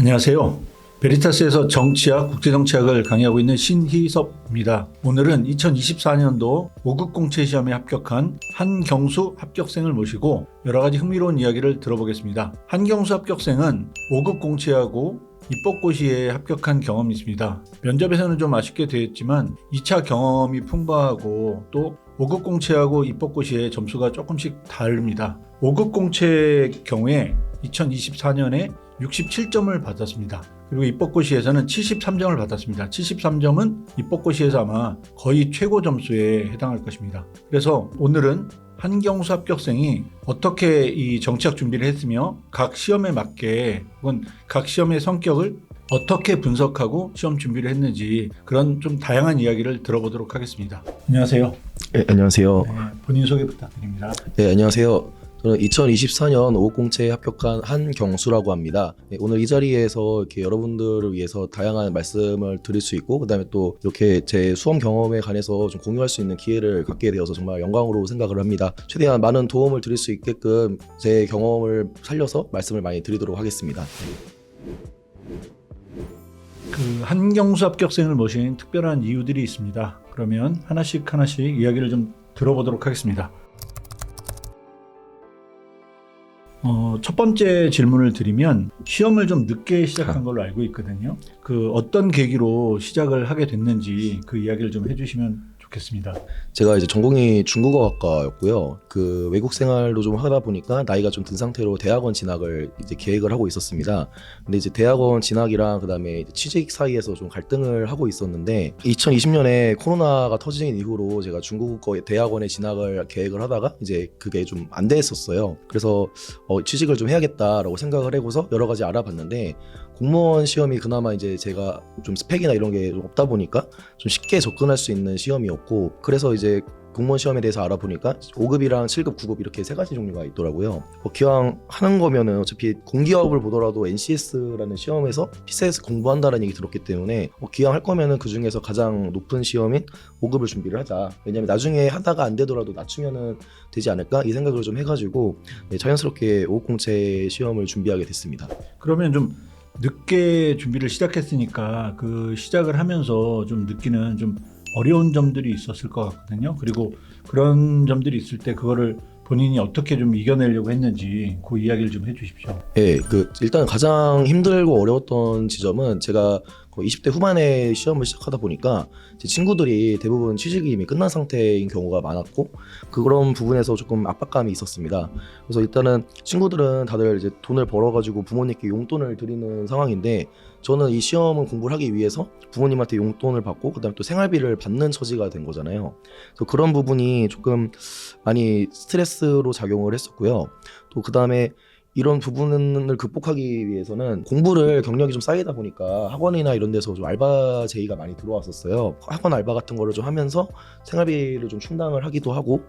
안녕하세요. 베리타스에서 정치학, 국제정치학을 강의하고 있는 신희섭입니다. 오늘은 2024년도 5급 공채 시험에 합격한 한경수 합격생을 모시고 여러 가지 흥미로운 이야기를 들어보겠습니다. 한경수 합격생은 5급 공채하고 입법고시에 합격한 경험이 있습니다. 면접에서는 좀 아쉽게 되었지만 2차 경험이 풍부하고 또 5급 공채하고 입법고시의 점수가 조금씩 다릅니다. 5급 공채의 경우에 2024년에 67점을 받았습니다. 그리고 입법고시에서는 73점을 받았습니다. 73점은 입법고시에서 아마 거의 최고 점수에 해당할 것입니다. 그래서 오늘은 한경수 합격생이 어떻게 이 정치학 준비를 했으며 각 시험에 맞게 혹은 각 시험의 성격을 어떻게 분석하고 시험 준비를 했는지 그런 좀 다양한 이야기를 들어보도록 하겠습니다. 안녕하세요. 네, 안녕하세요. 네, 본인 소개 부탁드립니다. 네, 안녕하세요. 저는 2024년 5급 공채에 합격한 한경수라고 합니다. 네, 오늘 이 자리에서 이렇게 여러분들을 위해서 다양한 말씀을 드릴 수 있고, 그다음에 또 이렇게 제 수험 경험에 관해서 좀 공유할 수 있는 기회를 갖게 되어서 정말 영광으로 생각을 합니다. 최대한 많은 도움을 드릴 수 있게끔 제 경험을 살려서 말씀을 많이 드리도록 하겠습니다. 그 한경수 합격생을 모신 특별한 이유들이 있습니다. 그러면 하나씩 이야기를 좀 들어보도록 하겠습니다. 첫 번째 질문을 드리면 시험을 좀 늦게 시작한 걸로 알고 있거든요. 그 어떤 계기로 시작을 하게 됐는지 그 이야기를 좀 해주시면 좋겠습니다. 제가 이제 전공이 중국어학과였고요. 그 외국 생활도 좀 하다 보니까 나이가 좀 든 상태로 대학원 진학을 이제 계획을 하고 있었습니다. 근데 이제 대학원 진학이랑 그다음에 취직 사이에서 좀 갈등을 하고 있었는데 2020년에 코로나가 터진 이후로 제가 중국어 대학원에 진학을 계획을 하다가 이제 그게 좀 안 됐었어요. 그래서 취직을 좀 해야겠다라고 생각을 하고서 여러 가지 알아봤는데 공무원 시험이 그나마 이제 제가 좀 스펙이나 이런 게 좀 없다 보니까 좀 쉽게 접근할 수 있는 시험이었고, 그래서 이제 공무원 시험에 대해서 알아보니까 5급이랑 7급, 9급 이렇게 세 가지 종류가 있더라고요. 기왕 하는 거면은 어차피 공기업을 보더라도 NCS라는 시험에서 PCS 공부한다는 얘기 들었기 때문에 기왕 할 거면은 그 중에서 가장 높은 시험인 5급을 준비를 하자. 왜냐면 나중에 하다가 안 되더라도 낮추면은 되지 않을까 이 생각을 좀 해가지고 자연스럽게 5급 공채 시험을 준비하게 됐습니다. 그러면 좀 늦게 준비를 시작했으니까 그 시작을 하면서 좀 느끼는 좀 어려운 점들이 있었을 것 같거든요. 그리고 그런 점들이 있을 때 그거를 본인이 어떻게 좀 이겨내려고 했는지 그 이야기를 좀 해주십시오. 네, 일단 가장 힘들고 어려웠던 지점은 제가 거의 20대 후반에 시험을 시작하다 보니까 제 친구들이 대부분 취직이 이미 끝난 상태인 경우가 많았고 그런 부분에서 조금 압박감이 있었습니다. 그래서 일단은 친구들은 다들 이제 돈을 벌어가지고 부모님께 용돈을 드리는 상황인데 저는 이 시험은 공부를 하기 위해서 부모님한테 용돈을 받고 그다음에 또 생활비를 받는 처지가 된 거잖아요. 그래서 그런 부분이 조금 많이 스트레스로 작용을 했었고요. 또 그다음에 이런 부분을 극복하기 위해서는 공부를 경력이 좀 쌓이다 보니까 학원이나 이런 데서 좀 알바 제의가 많이 들어왔었어요. 학원 알바 같은 거를 좀 하면서 생활비를 좀 충당을 하기도 하고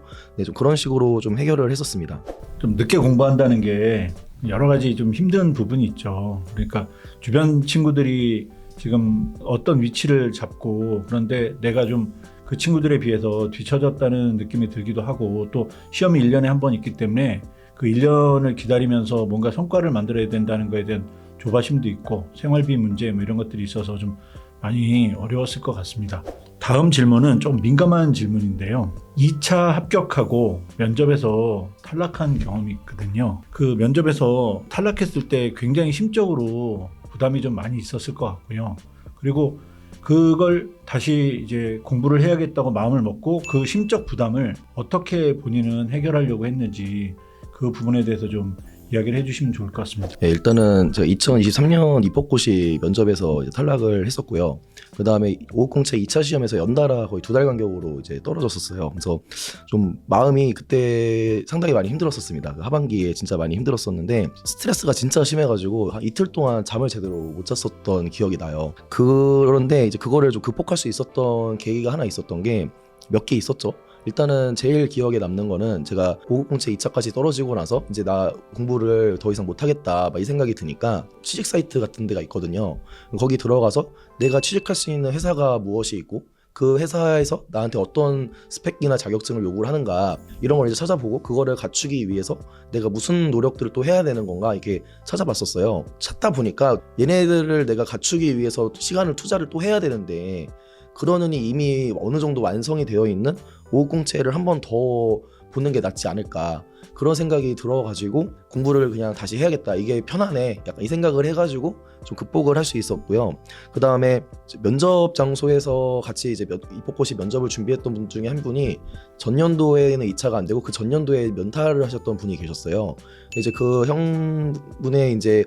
좀 그런 식으로 좀 해결을 했었습니다. 좀 늦게 공부한다는 게 여러 가지 좀 힘든 부분이 있죠. 그러니까 주변 친구들이 지금 어떤 위치를 잡고 그런데 내가 좀 그 친구들에 비해서 뒤처졌다는 느낌이 들기도 하고 또 시험이 1년에 한 번 있기 때문에 그 1년을 기다리면서 뭔가 성과를 만들어야 된다는 거에 대한 조바심도 있고 생활비 문제 뭐 이런 것들이 있어서 좀 많이 어려웠을 것 같습니다. 다음 질문은 좀 민감한 질문인데요. 2차 합격하고 면접에서 탈락한 경험이 있거든요. 그 면접에서 탈락했을 때 굉장히 심적으로 부담이 좀 많이 있었을 것 같고요. 그리고 그걸 다시 이제 공부를 해야겠다고 마음을 먹고 그 심적 부담을 어떻게 본인은 해결하려고 했는지 그 부분에 대해서 좀 이야기를 해주시면 좋을 것 같습니다. 네, 일단은 제가 2023년 입법고시 면접에서 이제 탈락을 했었고요. 그 다음에 5급 공채 2차 시험에서 연달아 거의 2달 간격으로 이제 떨어졌었어요. 그래서 좀 마음이 그때 상당히 많이 힘들었었습니다. 그 하반기에 진짜 많이 힘들었었는데 스트레스가 진짜 심해가지고 한 이틀 동안 잠을 제대로 못 잤었던 기억이 나요. 그런데 이제 그거를 좀 극복할 수 있었던 계기가 하나 있었던 게 몇 개 있었죠. 일단은 제일 기억에 남는 거는 제가 5급 공채 2차까지 떨어지고 나서 이제 나 공부를 더 이상 못하겠다 막 이 생각이 드니까 취직 사이트 같은 데가 있거든요. 거기 들어가서 내가 취직할 수 있는 회사가 무엇이 있고 그 회사에서 나한테 어떤 스펙이나 자격증을 요구를 하는가 이런 걸 이제 찾아보고 그거를 갖추기 위해서 내가 무슨 노력들을 또 해야 되는 건가 이렇게 찾아봤었어요. 찾다 보니까 얘네들을 내가 갖추기 위해서 시간을 투자를 또 해야 되는데 그러느니 이미 어느 정도 완성이 되어 있는 오후공채를 한 번 더 보는 게 낫지 않을까 그런 생각이 들어가지고 공부를 그냥 다시 해야겠다 이게 편하네 약간 이 생각을 해가지고 좀 극복을 할 수 있었고요. 그 다음에 면접 장소에서 같이 이제 입학고시 면접을 준비했던 분 중에 한 분이 전년도에는 2차가 안 되고 그 전년도에 면탈을 하셨던 분이 계셨어요. 이제 그 형분의 이제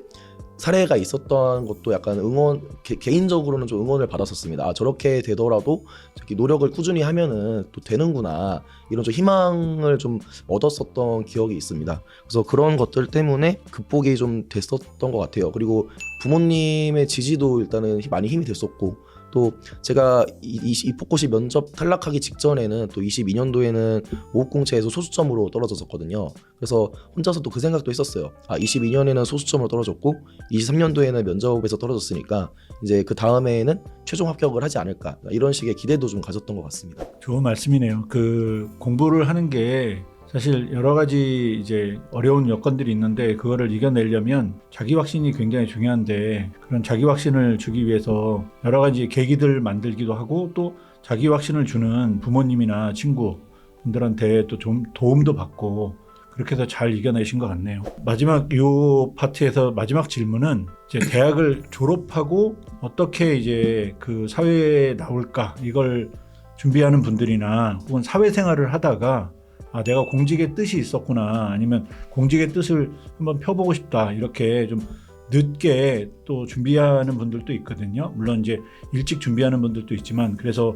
사례가 있었던 것도 약간 응원 개인적으로는 좀 응원을 받았었습니다. 아, 저렇게 되더라도 저기 노력을 꾸준히 하면은 또 되는구나 이런 좀 희망을 좀 얻었었던 기억이 있습니다. 그래서 그런 것들 때문에 극복이 좀 됐었던 것 같아요. 그리고 부모님의 지지도 일단은 많이 힘이 됐었고 또 제가 입학고시 면접 탈락하기 직전에는 또 22년도에는 오후공채에서 소수점으로 떨어졌었거든요. 그래서 혼자서 또 그 생각도 했었어요. 아 22년에는 소수점으로 떨어졌고 23년도에는 면접에서 떨어졌으니까 이제 그 다음에는 최종 합격을 하지 않을까 이런 식의 기대도 좀 가졌던 것 같습니다. 좋은 말씀이네요. 그 공부를 하는 게 사실 여러 가지 이제 어려운 여건들이 있는데 그거를 이겨내려면 자기 확신이 굉장히 중요한데 그런 자기 확신을 주기 위해서 여러 가지 계기들 만들기도 하고 또 자기 확신을 주는 부모님이나 친구 분들한테 또 좀 도움도 받고 그렇게 해서 잘 이겨내신 것 같네요. 마지막 요 파트에서 마지막 질문은 이제 대학을 졸업하고 어떻게 이제 그 사회에 나올까 이걸 준비하는 분들이나 혹은 사회생활을 하다가 아 내가 공직의 뜻이 있었구나 아니면 공직의 뜻을 한번 펴보고 싶다 이렇게 좀 늦게 또 준비하는 분들도 있거든요. 물론 이제 일찍 준비하는 분들도 있지만 그래서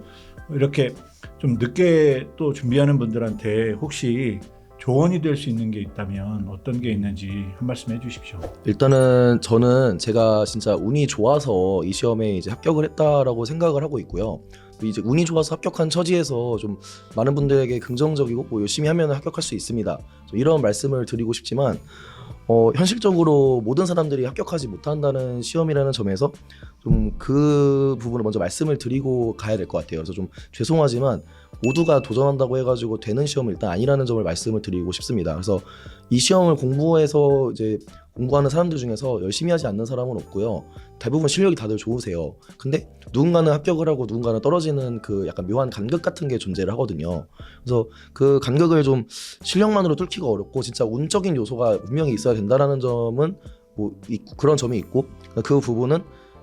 이렇게 좀 늦게 또 준비하는 분들한테 혹시 조언이 될 수 있는 게 있다면 어떤 게 있는지 한 말씀 해주십시오. 일단은 저는 제가 진짜 운이 좋아서 이 시험에 이제 합격을 했다라고 생각을 하고 있고요. 이제 운이 좋아서 합격한 처지에서 좀 많은 분들에게 긍정적이고 뭐 열심히 하면 합격할 수 있습니다. 이런 말씀을 드리고 싶지만 현실적으로 모든 사람들이 합격하지 못한다는 시험이라는 점에서 좀 그 부분을 먼저 말씀을 드리고 가야 될 것 같아요. 그래서 좀 죄송하지만 모두가 도전한다고 해가지고 되는 시험은 일단 아니라는 점을 말씀을 드리고 싶습니다. 그래서 이 시험을 공부해서 이제 공부하는 사람들 중에서 열심히 하지 않는 사람은 없고요. 대부분 실력이 다들 좋으세요. 근데 누군가는 합격을 하고 누군가는 떨어지는 그 약간 묘한 간극 같은 게 존재를 하거든요. 그래서 그 간극을 좀 실력만으로 뚫기가 어렵고 진짜 운적인 요소가 분명히 있어야 된다라는 점은 뭐 그런 점이 있고 그 부분은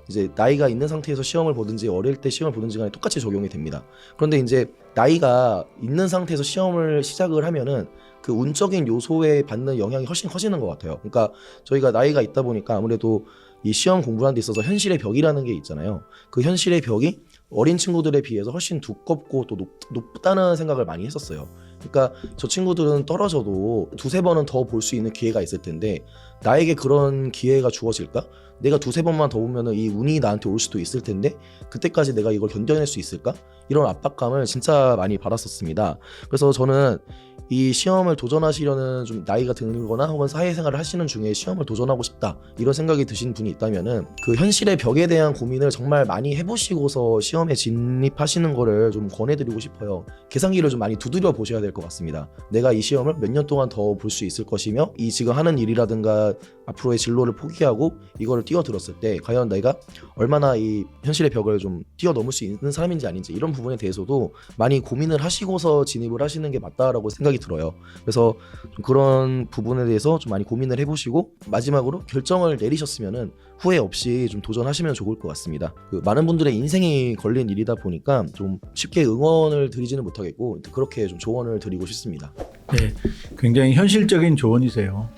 이제 나이가 있는 상태에서 시험을 보든지 어릴 때 시험을 보든지 간에 똑같이 적용이 됩니다. 그런데 이제 나이가 있는 상태에서 시험을 시작을 하면은 그 운적인 요소에 받는 영향이 훨씬 커지는 것 같아요. 그러니까 저희가 나이가 있다 보니까 아무래도 이 시험 공부하는 데 있어서 현실의 벽이라는 게 있잖아요. 그 현실의 벽이 어린 친구들에 비해서 훨씬 두껍고 또 높다는 생각을 많이 했었어요. 그러니까 저 친구들은 떨어져도 두세 번은 더 볼 수 있는 기회가 있을 텐데 나에게 그런 기회가 주어질까? 내가 두세 번만 더 보면은 이 운이 나한테 올 수도 있을 텐데 그때까지 내가 이걸 견뎌낼 수 있을까? 이런 압박감을 진짜 많이 받았었습니다. 그래서 저는 이 시험을 도전하시려는 좀 나이가 들거나 혹은 사회생활을 하시는 중에 시험을 도전하고 싶다 이런 생각이 드신 분이 있다면은 그 현실의 벽에 대한 고민을 정말 많이 해보시고서 시험에 진입하시는 거를 좀 권해드리고 싶어요. 계산기를 좀 많이 두드려 보셔야 될 것 같습니다. 내가 이 시험을 몇 년 동안 더 볼 수 있을 것이며 이 지금 하는 일이라든가 앞으로의 진로를 포기하고 이거를 뛰어들었을 때 과연 내가 얼마나 이 현실의 벽을 좀 뛰어넘을 수 있는 사람인지 아닌지 이런 부분에 대해서도 많이 고민을 하시고서 진입을 하시는 게 맞다라고 생각이 들어요. 그래서 좀 그런 부분에 대해서 좀 많이 고민을 해보시고 마지막으로 결정을 내리셨으면은 후회 없이 좀 도전하시면 좋을 것 같습니다. 그 많은 분들의 인생이 걸린 일이다 보니까 좀 쉽게 응원을 드리지는 못하겠고 그렇게 좀 조언을 드리고 싶습니다. 네, 굉장히 현실적인 조언이세요.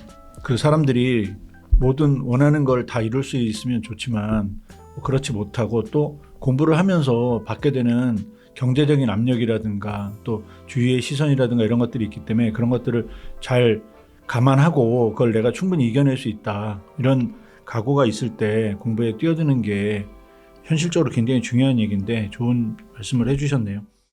그 사람들이 모든 원하는 걸 다 이룰 수 있으면 좋지만 그렇지 못하고 또 공부를 하면서 받게 되는 경제적인 압력이라든가 또 주위의 시선이라든가 이런 것들이 있기 때문에 그런 것들을 잘 감안하고 그걸 내가 충분히 이겨낼 수 있다 이런 각오가 있을 때 공부에 뛰어드는 게 현실적으로 굉장히 중요한 얘기인데 좋은 말씀을 해주셨네요.